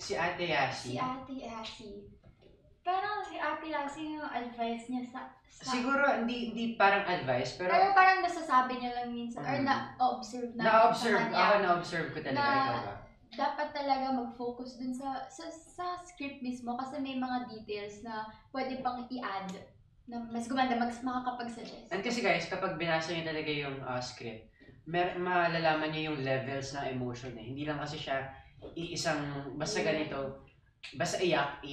Si Ate Yasi. Si Ate Yasi. Parang si Ate Yasi yung advice niya sa siguro, hindi parang advice, pero parang nasasabi niya lang minsan, or na-observe na. Na-observe, ako na-observe ko talaga, ikaw ba? Dapat talaga mag-focus dun sa script mismo kasi may mga details na pwede pang i-add na mas gumanda, makakapag-suggest. And kasi guys, kapag binasa niyo talaga yung script, malalaman niyo yung levels ng emotion eh. Hindi lang kasi siya iisang, basta ganito, basta iyak.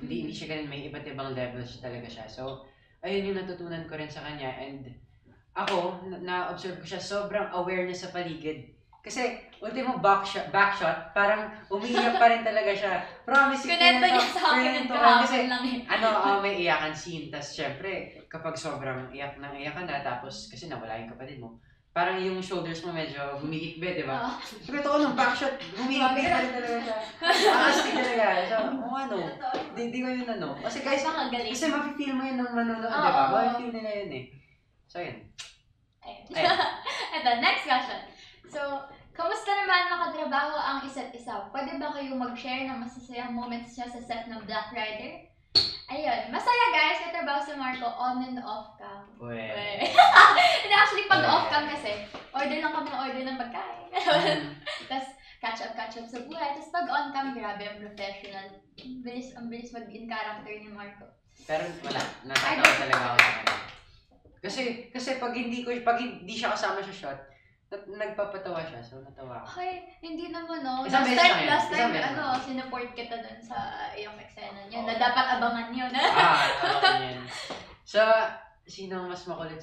Hindi siya ganun, may iba't ibang levels talaga siya. So, ayun yung natutunan ko rin sa kanya. And ako, na-observe ko siya, sobrang aware niya sa paligid. Kasi, ultimo backshot, parang umiiyak pa rin talaga siya. Promise, kunento niya sa akin ng kahapon lang eh. May iyakan scene. Tapos, syempre, kapag sobrang iyak ka na, tapos, kasi nawala yung kapatid mo, parang yung shoulders mo medyo humihikbe, di ba? So, ito ko nung backshot, humihikbe pa rin talaga siya. Astig talaga. So, di ko yun Kasi guys, kasi mafe-feel mo yun ng manonood, di ba? Mafe-feel nila yun eh. So, yun. Ito, next question. So, kamusta naman makatrabaho ang isa't isa? Pwede ba kayong mag-share ng masasayang moments niya sa set ng Black Rider? Ayun, masaya guys, katrabaho si Marco on and off cam. And actually, pag off cam kasi, order lang kami ng pagkain. Tapos, catch up sa buhay. Tapos pag on cam, grabe, ang professional. Ang bilis mag-in character ni Marco. Pero wala, natatawa talaga ako sa kanya. Kasi pag hindi siya kasama sa shot, nagpapatawa siya, so natawa ako. Okay, hindi naman Last time, sinupport kita dun sa iyong eksena niyo na dapat abangan yun. Abangan yun. So, sino mas makulit?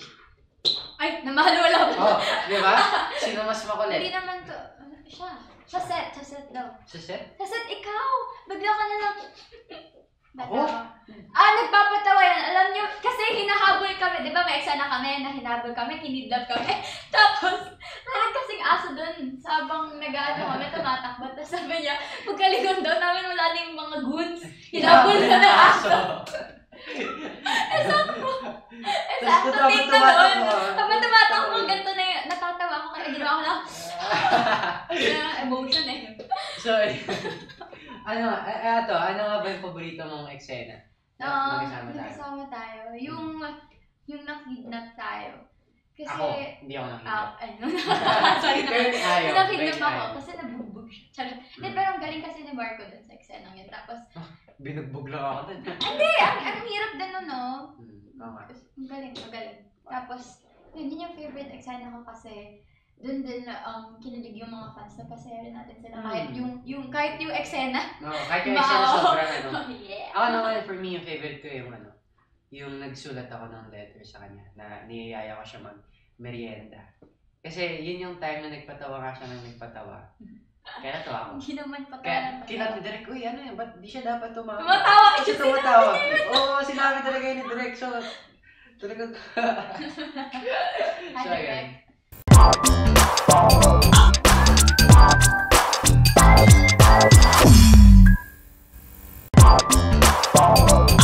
Ay, namahalo po. Di ba? Sino mas makulit? Hindi naman to, siya. Sa set daw. Sa set? Sa set, ikaw! Bigla ka na lang. Ako? Nagpapatawa yan. Alam niyo, kasi hinahabol kami. Di ba may eksena kami na hinahabol kami, kinidlap kami. Tapos, meron kasing aso dun. Sabang nag-ano kami, tumatakbo. Tapos sabi niya, pagkaligon daw namin wala na yung mga goons. Hinabol na ng aso. Sakto. Take na doon. Habang tumatakbo, ganito na yun. Natatawa ako kaya ginawa ko lang. Emotion eh. So, ano nga ba yung paborito mong eksena? Magkasama tayo. Yung nakidnap tayo. Kasi, ako, hindi ako nakidnap. Sorry naman. Nakidnap ako ayaw. kasi nabugbog siya. Charot. Hindi, pero ang galing kasi ni Marco dun sa eksenang yun. Tapos, binugbog lang ako dun. Hindi, ang hirap din nun, no? Ang galing. Tapos, yun yung favorite eksena ko kasi doon din kinilig yung mga fans na pasaya natin sila kahit yung eksena. Kahit yung eksena sobrang Yeah. Ako naman, for me, yung favorite ko yung nagsulat ako ng letter sa kanya na niyayaya ko siya mag-merienda. Kasi yun yung time na nagpatawa nga siya ng nagpatawa. Kaya natawa ako. Hindi naman patawa. Kaya kinat ni Direk, uy ano yan, ba't di siya dapat tumawa? Tumatawa! Tumatawa! Oo, sinabi talaga yun ni Direk. So, talagang... Hi, Direk. So,